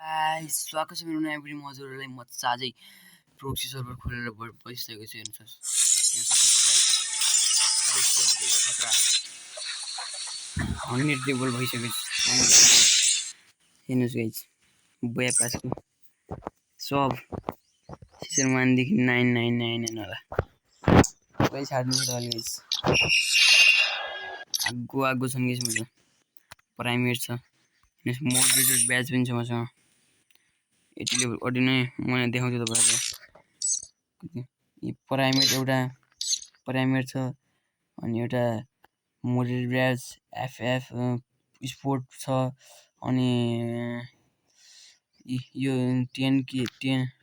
Guys स्वागत छ मेरो नयाँ भिडियोमा हजुरहरूलाई म आजै प्रोक्सी सर्भर खोलेर बसिसकेको छु हेर्नुहोस् अनलिमिटेबल भइसकेको छ हेर्नुहोस् गाइस बोया पासको सब सिजन 1 देखि 999 होला गाइस हार्नु छ गाइस आगो छन् गाइस मेरो प्राइमेट छ हेर्नुहोस् मोडरेटेड ब्याच पनि छ मसँग 80 लेभल अर्डिनरी मैले देखाउँछु तपाईहरुलाई यो प्राइमेट छ अनि एउटा मोडरेटेड ब्याच एफएफ स्पोर्ट छ अनि यो 10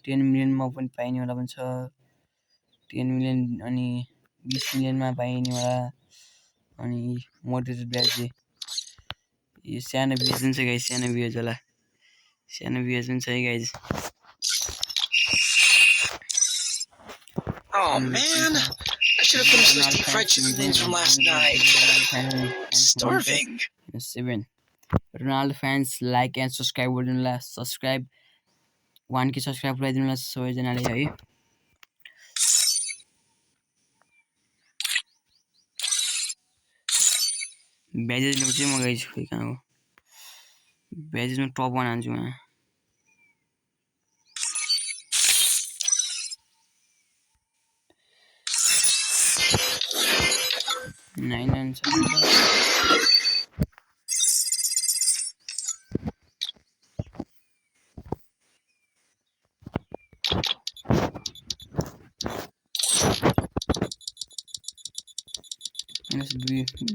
मिलियन मा पनि पाइने वाला पनि छ 10 मिलियन अनि 20 मिलियन मा पाइने वाला अनि मोडरेटेड ब्याच यो सानो ब्याच पनि छ गाइस सानो ब्याच पनि छ guys Oh man, I should have finished those deep fried chicken wings from last night. Starving. 7 Ronaldo fans like and subscribe गर्नुला subscribe 1k subscribe गरिदिनुला सबैजनाले है ब्याजेस ल्याउँछु म गाइस खोइ कहाँ हो ब्याजेसमा टप 1 हान्छु म 9 छ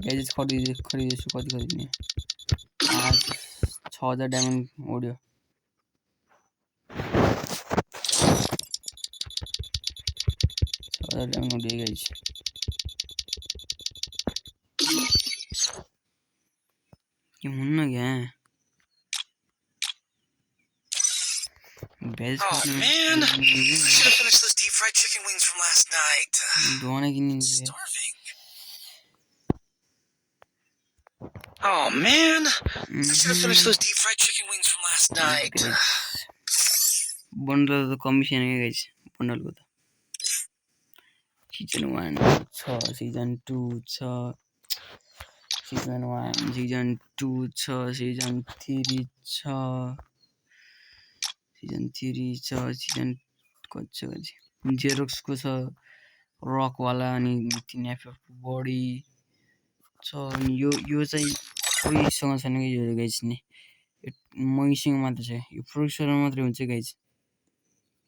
ब्याजेस खरिदेछु कति खरिदिने आज 6000 डायमन्ड ओड्यो 6000 डायमन्ड ओड्यो गाइस के हुन्न क्या Oh man, I should have finished those deep fried chicken wings from last night. Starving. Oh man, I should have finished those deep fried chicken wings from last night. Bundle त commission है guys बन्डलको त season 1 छ season 2 छ season 1 season 2 छ season 3 छ season 3 छ season कति xerox को छ रक वाला अनि 3 एफएफ बडी छ अनि यो चाहिँ कोहीसँग छैन कि यो गाइस नि मैसँग मात्र छ यो प्रोसेसर मात्र हुन्छ गाइस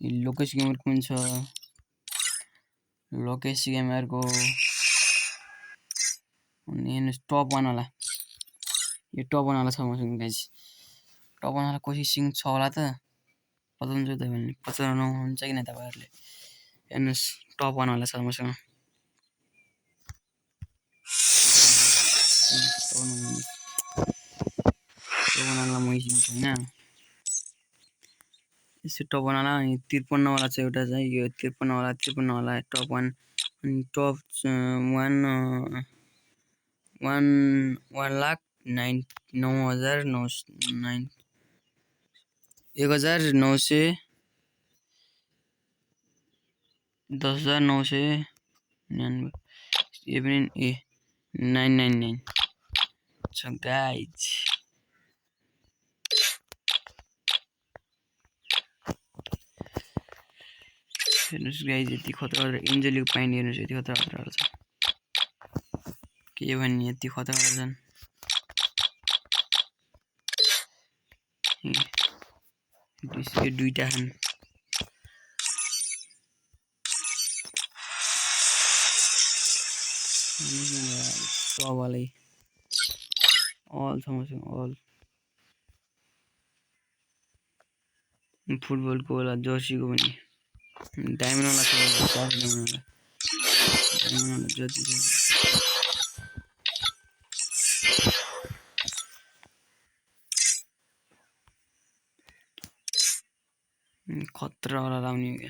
यो लोकेस गेमर को पनि छ लोकेस गेमर को अनि टप 1 वाला यो टप 1 वाला छ मसँग गाइस टप 1 वाला कोसिसिङ छ होला त पताउँछु तपाईहरुले पचाउनु हुन्छ कि न तपाईहरुले हेर्नुस् टप 1 वाला छ मसँग टप 1 वाला मैसिङ छैन यसो टप 1 वाला अनि 53 वाला छ एउटा चाहिँ यो 53 वाला टप 1 अनि टप 1 लाख 1900 10,999 ये पनि 999 छ गाइज हेर्नुस् गाइज यति खतरा एन्जलिक पाइने हेर्नुस् यति खतरा छ के भन्ने यति खतरा छन् डिस्के दुईटा छन् सबैले अल छ मसँग अल फुटबल को होला जर्सी को पनि डायमन्ड वाला छ डायमन्ड वाला जति छ खतरा वाला लाउने क्या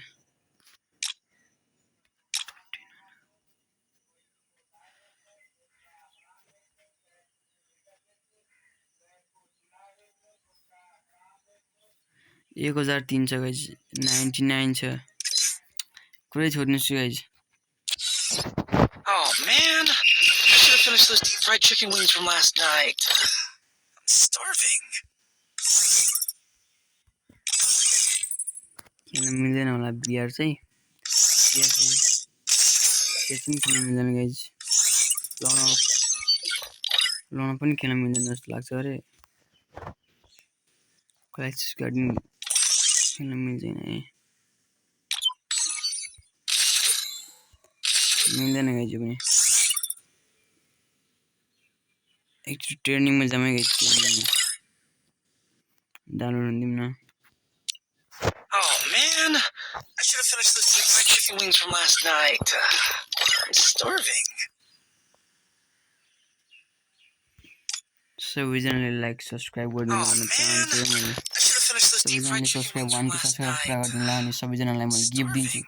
1300 गाइज 99 छ कुरै छोड्नुस् guys Oh man, I should have finished those deep fried chicken wings from last night. I'm starving. किन मिल्दैन होला बियर चाहिँ त्यसै किन मिल्दैन गाइज लाउन पनि किन मिल्दैन जस्तो लाग्छ अरे क्लासिस गार्डन किन मिल्दैन मिल्दैन गाइज पनि एकचोटि ट्रेनिङमा जामै गाइज डाउनलोड हुँदिम न Oh man, I should have finished those deep fried chicken wings from last night. I'm starving. सबैजनाले लाइक सब्स्क्राइब गरिदिनु भन्न चाहन्छु मैले सबैजनाले सब्स्क्राइब 1 को सब्स्क्राइब गरिदिनु होला अनि सबैजनालाई मैले गिफ्ट दिन्छु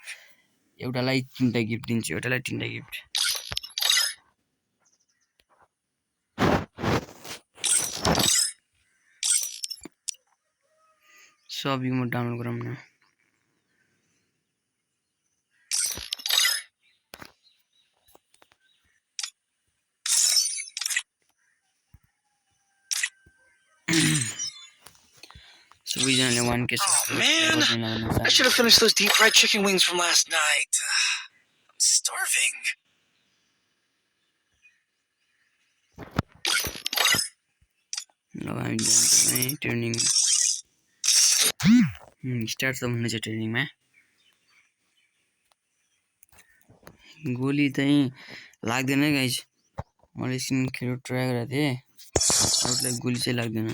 एउटालाई 3टा गिफ्ट दिन्छु एउटालाई 3टा गिफ्ट सब इमोट डाउनलोड गरौँ न सबैजनाले 1k Man, I should have finished those deep fried chicken wings from last night. I'm starving. लगाइ जान्छ है ट्रेनिङ स्टार्ट त हुँदैछ ट्रेनिङमा गोली चाहिँ लाग्दैन गाइज मैले एकछिन खेल ट्राई गरेको थिएँ अरूलाई गोली चाहिँ लाग्दैन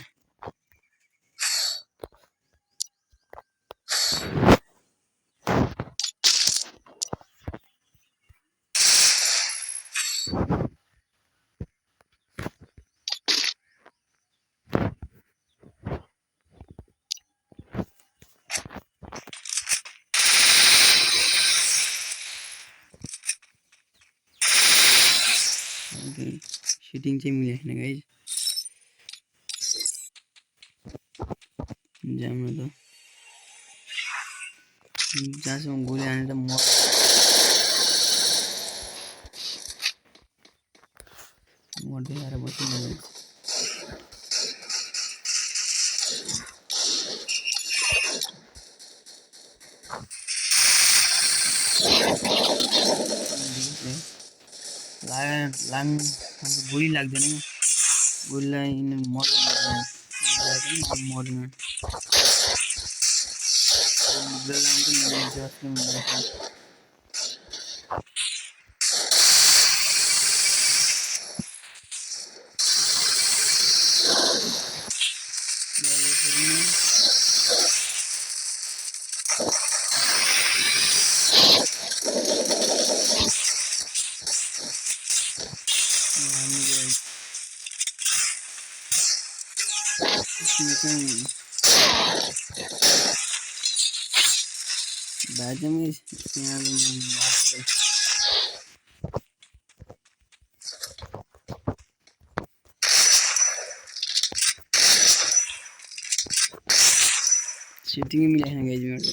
सेटिङ चाहिँ मिलेको छैन गाइज जाम न त जहाँसम्म गोली हाने त मर्दै आएर बस्नु गोली लाग्दैन गोलीलाई मर्दैन Badam is shooting मिला है engagement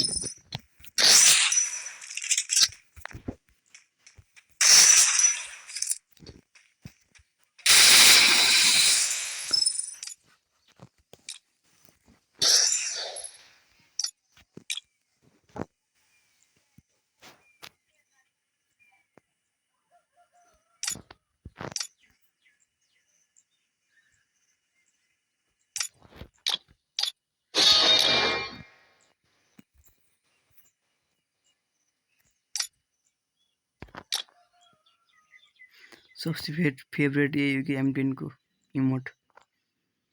सबसे फेभरेट यही हो कि M10 को इमोट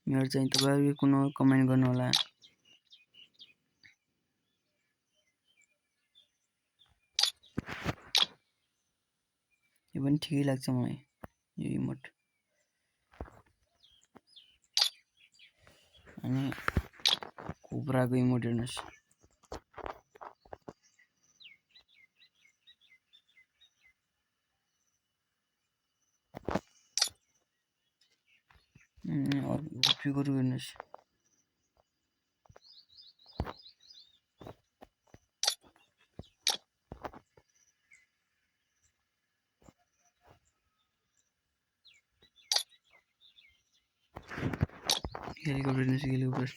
मेरो चाहिँ तपाईहरुले कुन कमेन्ट गर्नु होला यो पनि ठिकै लाग्छ मलाई यो इमोट अनि कोब्राको इमोट हेर्नुस् और फिगर हेर्नुस् हेलिकप्टर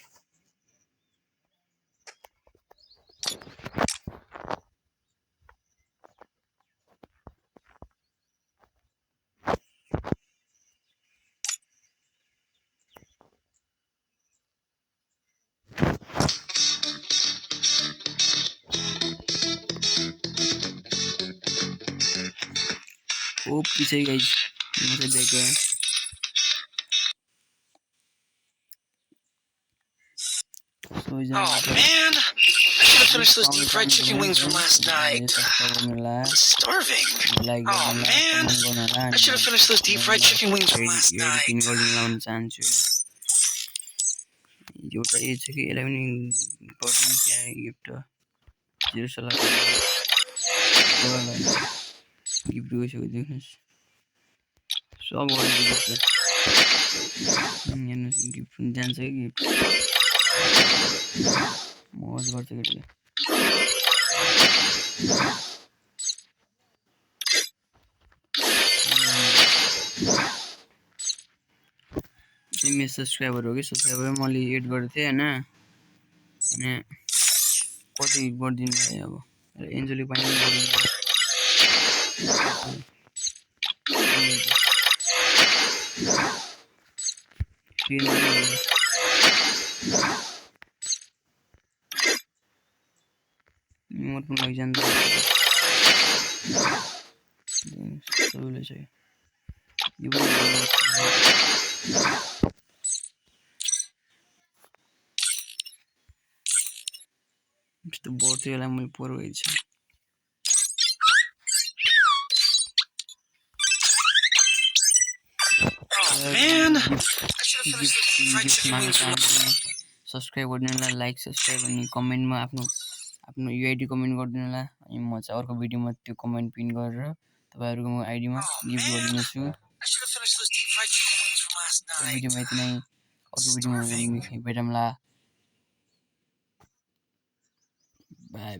ओ पीछे गाइस मुझे देखो सो Oh जाओ man, I should have finished those deep fried chicken wings from last night. I'm starving. Like Oh गर्नुला man, कमेन्ट गर्नुला I should have finished those deep fried chicken wings from last एडी पिन night. गरिदिन लाउन चाहन्छु एउटा यो छ कि यसलाई पनि गरिदिनु त्यहाँ गिफ्ट 0 सल्लाह गिफ्ट गइसक्यो देख्नुहोस् सब गरिदिएको छ हेर्नुहोस् गिफ्ट पनि जान्छ कि गिफ्ट मौज गर्छ केटीले मेरो सब्सक्राइबर हो कि सब्सक्राइबर मैले एड गरेको थिएँ होइन अनि कति गरिदिनु भयो अब एन्जली पनि मोटो लैजान्छ सबैले चाहिँ यो यस्तो बढ्थ्यो यसलाई मैले पोहोर गएको छ Oh man, I should have finished those deep fried chicken wings from last night. Subscribe गरिदिनुलाई लाइक सब्सक्राइब अनि कमेन्टमा आफ्नो युआइडी कमेन्ट गरिदिनु होला अनि म चाहिँ अर्को भिडियोमा त्यो कमेन्ट पिन गरेर तपाईहरुको म आइडीमा गिफ्ट गरिदिन्छु भिडियोमा यति नै अर्को भिडियोमा भेटौँला बाइ